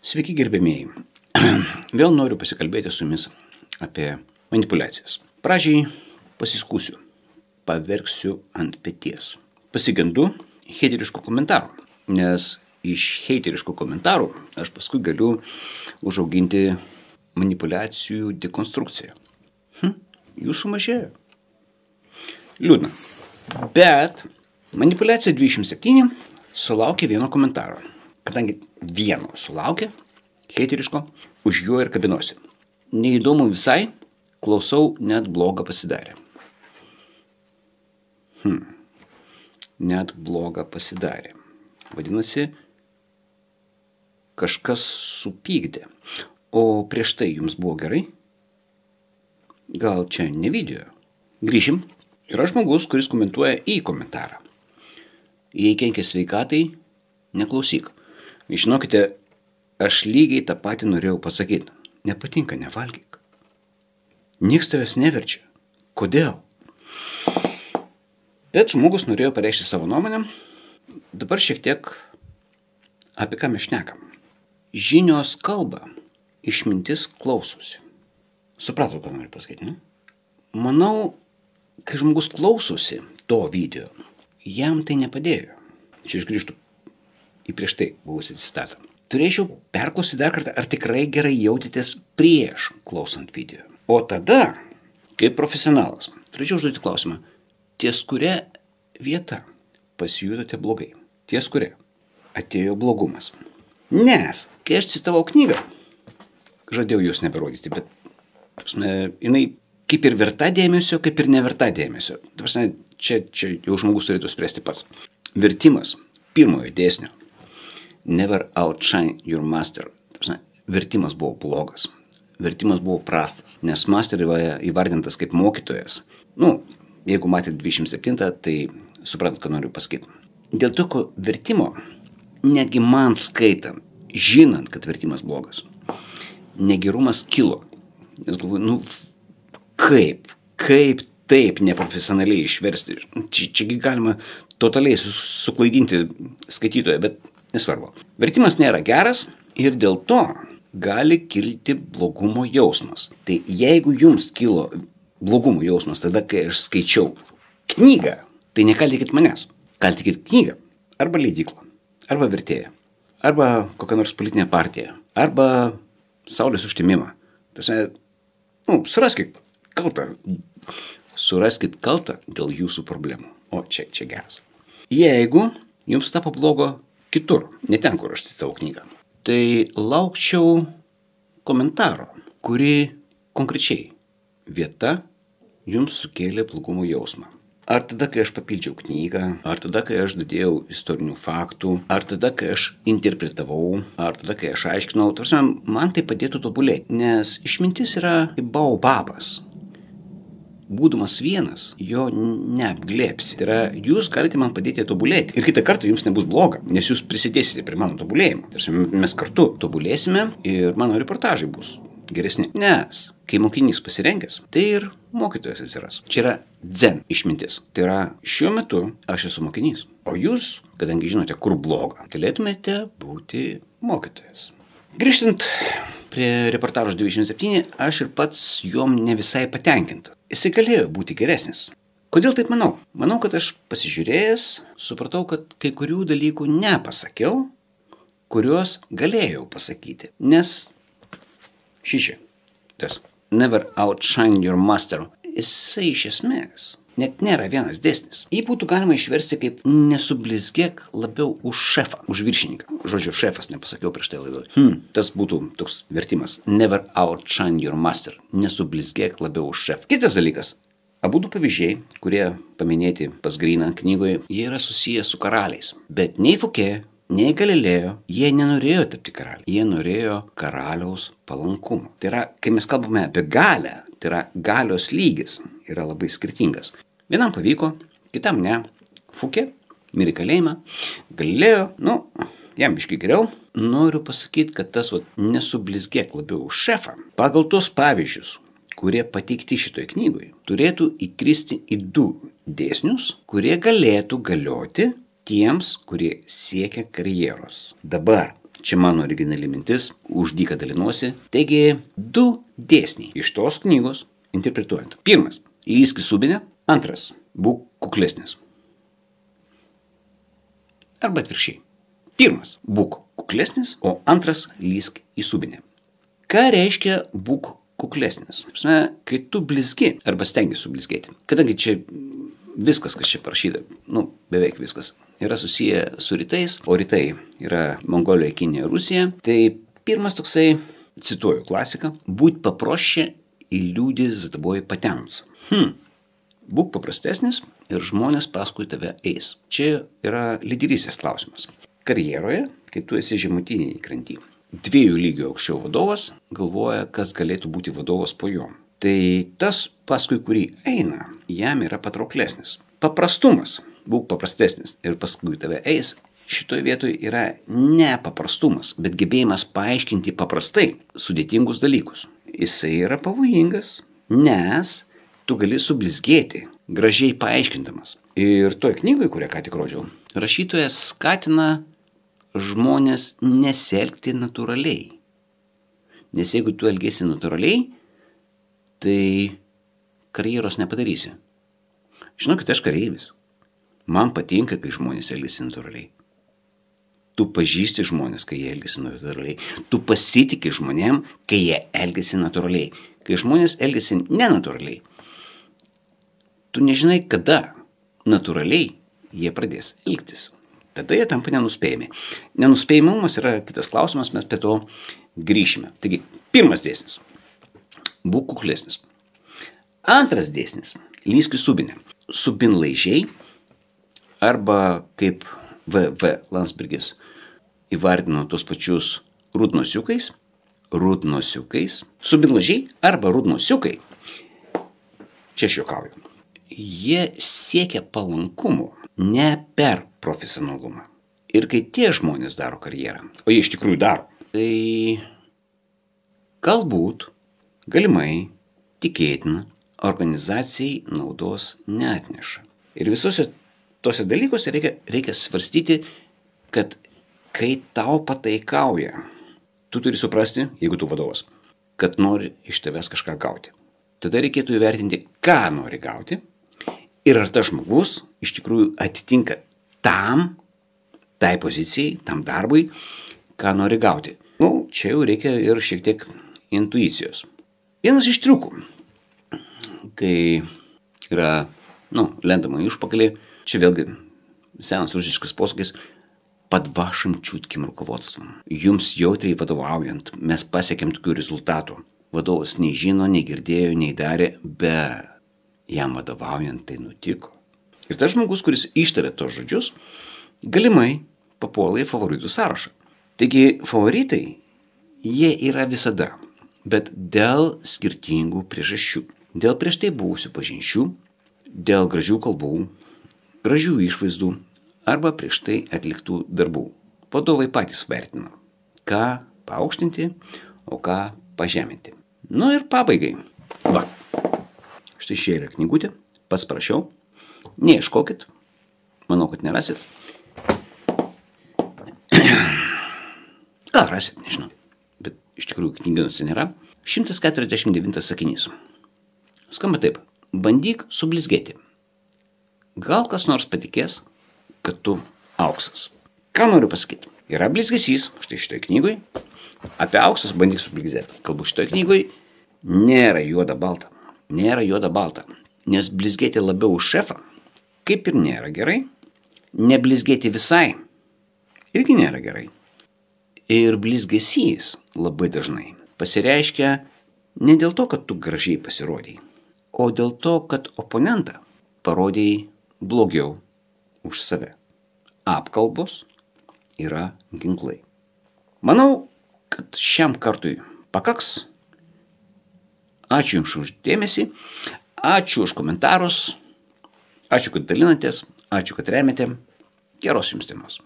Sveiki gerbėmieji. Vėl noriu pasikalbėti su jumis apie manipulacijas. Pradžiai pasiskūsiu, paverksiu ant peties. Pasigendu heiteriškų komentarų, nes iš heiteriškų komentarų aš paskui galiu užauginti manipulacijų dekonstrukciją. Jų sumažėjo. Liūdna. Bet manipulacija 27 sulaukė vieno komentaro. Kadangi vieno sulaukė, heiteriško, už juo ir kabinuosi. Neįdomu visai, klausau, net bloga pasidarė. Net bloga pasidarė. Vadinasi, kažkas supykdė. O prieš tai jums buvo gerai? Gal čia ne video? Grįšim. Yra žmogus, kuris komentuoja į komentarą. Jei kenkia sveikatai, neklausyk. Žinokite, aš lygiai tą patį norėjau pasakyti. Nepatinka, nevalgyk. Niekas tavęs neverčia. Kodėl? Bet žmogus norėjo pareikšti savo nuomonę. Dabar šiek tiek apie ką mes šnekam. Žinios kalba, išmintis klausosi. Supratau, ką noriu pasakyti, ne? Manau, kai žmogus klausosi to video, jam tai nepadėjo. Čia aš grįžtu į prieš tai buvusią citatą. Turėčiau perklausyti dar kartą, ar tikrai gerai jautėtės prieš klausant video. O tada, kaip profesionalas, turėčiau užduoti klausimą, ties kuria vieta pasijutote blogai? Ties kuria atėjo blogumas? Nes, kai aš citavau knygą, žadėjau jūs neberodyti, bet jinai kaip ir verta dėmesio, kaip ir neverta dėmesio. Čia jau žmogus turėtų spręsti pats. Vertimas pirmojo dėsnio Never outshine your master. Vertimas buvo blogas. Vertimas buvo prastas. Nes master įvardintas kaip mokytojas. Jeigu matėte 27, tai suprantat, ką noriu pasakyti. Dėl tokio vertimo, netgi man skaitant, žinant, kad vertimas blogas, negerumas kilo. Nes galvoju, kaip taip neprofesionaliai išversti. Čiagi galima totaliai suklaidinti skaitytoją, bet nesvarbu. Vertimas nėra geras ir dėl to gali kilti blogumo jausmas. Tai jeigu jums kilo blogumo jausmas tada, kai aš skaičiau knygą, tai nekaltikit manęs. Kaltikit knygą, arba leidyklą, arba vertėją, arba kokią nors politinę partiją, arba saulės užtemimą. Suraskit kaltą dėl jūsų problemų. O čia geras. Jeigu jums tapo blogo kitur, ne ten, kur aš citavau knygą, tai laukčiau komentaro, kuri konkrečiai vieta jums sukėlė blogumo jausmą. Ar tada, kai aš papildžiau knygą, ar tada, kai aš dadėjau istorinių faktų, ar tada, kai aš interpretavau, ar tada, kai aš aiškinau, man tai padėtų tobulėti, nes išmintis yra kaip baobabas. Būdamas vienas, jo neapglėpsi. Tai yra, jūs galite man padėti tobulėti. Ir kitą kartą jums nebus bloga, nes jūs prisidėsite prie mano tobulėjimo. Mes kartu tobulėsime ir mano reportažai bus geresni. Nes, kai mokinys pasirengęs, tai ir mokytojas atsiras. Čia yra dzen išmintis. Tai yra, šiuo metu aš esu mokinys. O jūs, kadangi žinote, kur bloga, galėtumėte būti mokytojas. Grįžtant prie reportažo 27, aš ir pats juom ne visai patenkinta. Jisai galėjo būti geresnis. Kodėl taip manau? Manau, kad aš pasižiūrėjęs, supratau, kad kai kurių dalykų nepasakiau, kuriuos galėjau pasakyti. Nes tas never outshine your master, jisai iš esmės net nėra vienas dėsnis. Jį būtų galima išversti kaip nesublizgėk labiau už šefą, už viršininką. Žodžiu, šefas nepasakiau prieš tai laidoj. Tas būtų toks vertimas. Never outshine your master. Nesublizgėk labiau už šefą. Kitas dalykas. Abudu pavyzdžiai, kurie paminėti pas Gryną knygoje, jie yra susiję su karaliais. Bet nei Fouquet, nei Galilėjo, jie nenorėjo tapti karaliai. Jie norėjo karaliaus palankumo. Tai yra, kai mes kalbame apie galią, tai yra galios lygis yra labai skirtingas. Vienam pavyko, kitam ne. Fouquet mirė kalėjimą, Galilėjo, jam biškai geriau. Noriu pasakyti, kad tas nesublizgėk labiau už šefą. Pagal tos pavyzdžius, kurie pateikti šitoj knygoje, turėtų įkristi į du dėsnius, kurie galėtų galioti tiems, kurie siekia karjeros. Dabar Čia mano originali mintis, už dyką dalinuosi. Taigi, 2 dėsniai iš tos knygos interpretuojant. Pirmas, lysk į subinę. Antras, būk kuklesnis. Arba atvirkščiai. Pirmas, būk kuklesnis, o antras, lysk į subinę. Ką reiškia būk kuklesnis? Kai tu blizgi arba stengiasi sublizgėti. Kadangi čia viskas, kas čia parašyta, beveik viskas, yra susiję su rytais, o rytai yra Mongolija, Kinija, Rusija, tai pirmas toksai, cituoju klasiką, būt paproščia į liūdį za taboj patenus. Būk paprastesnis ir žmonės paskui tave eis. Čia yra lyderystės klausimas. Karjeroje, kai tu esi žemutinėje kranty, 2 lygių aukščiau vadovas galvoja, kas galėtų būti vadovas po jo. Tai tas, paskui kurį eina, jam yra patrauklesnis. Paprastumas, būk paprastesnis ir paskui tave eis, šitoje vietoje yra ne paprastumas, bet gebėjimas paaiškinti paprastai sudėtingus dalykus. Jisai yra pavojingas, nes tu gali sublizgėti, gražiai paaiškindamas. Ir toje knygoje, kurią ką tik rodžiau, rašytojas skatina žmonės nesielgti natūraliai. Nes jeigu tu elgiesi natūraliai, tai karjeros nepadarysi. Žinokit, aš kareivis. Man patinka, kai žmonės elgiasi natūraliai. Tu pažįsti žmonės, kai jie elgiasi natūraliai. Tu pasitiki žmonėm, kai jie elgiasi natūraliai. Kai žmonės elgiasi nenatūraliai, tu nežinai, kada natūraliai jie pradės elgtis. Tada jie tampa nenuspėjami. Nenuspėjimumas yra kitas klausimas, mes prie to grįšime. Taigi, pirmas dėsnis. Būk kuklesnis. Antras dėsnis. Lysk į subinę. Subinlaižiai arba kaip V. Landsbergis įvardino tos pačius rudnosiukais. Subinlaižiai arba rudnosiukai. Čia aš juokauju. Jie siekia palankumo, ne per profesionalumą. Ir kai tie žmonės daro karjerą, o jie iš tikrųjų daro, tai galbūt, galimai, tikėtina, organizacijai naudos neatneša. Ir visose tose dalykuose reikia svarstyti, kad kai tau pataikauja, tu turi suprasti, jeigu tu vadovas, kad nori iš tavęs kažką gauti. Tada reikėtų įvertinti, ką nori gauti ir ar tas žmogus iš tikrųjų atitinka tai pozicijai, tam darbui, ką nori gauti. Čia jau reikia ir šiek tiek intuicijos. Vienas iš triukų, kai yra, lendama į užpakalį, čia vėlgi senas rusiškas posakis, под вашим чутким руководством. Jums jautriai vadovaujant, mes pasiekėm tokių rezultatų. Vadovas nei žino, nei girdėjo, nei darė, bet jam vadovaujant tai nutiko. Ir tas žmogus, kuris ištarė tos žodžius, galimai papuola į favoritų sąrašą. Taigi favoritai, jie yra visada, bet dėl skirtingų priežasčių. Dėl prieš tai buvusių pažinčių, dėl gražių kalbų, gražių išvaizdų arba prieš tai atliktų darbų. Vadovai patys vertina, ką paaukštinti, o ką pažeminti. Ir pabaigai. Štai šia yra knygutė, pats prašiau. Neieškokit, manau, kad nerasit. Gal rasit, nežinau, bet iš tikrųjų knygynuose nėra. 149 sakinys. Skamba taip. Bandyk sublizgėti. Gal kas nors patikės, kad tu auksas. Ką noriu pasakyti? Yra blizgesys, štai šitoj knygoj. Apie auksus bandyk sublizgėti. Kalbu šitoj knygoj. Nėra juoda balta. Nes blizgėti labiau už šefą kaip ir nėra gerai. Neblizgėti visai irgi nėra gerai. Ir blizgesys labai dažnai pasireiškia ne dėl to, kad tu gražiai pasirodėjai, o dėl to, kad oponentą parodėjai blogiau už save. Apkalbos yra ginklai. Manau, kad šiam kartui pakaks. Ačiū Jums už dėmesį, ačiū už komentarus, ačiū, kad dalinatės, ačiū, kad remiate. Geros Jums dienos.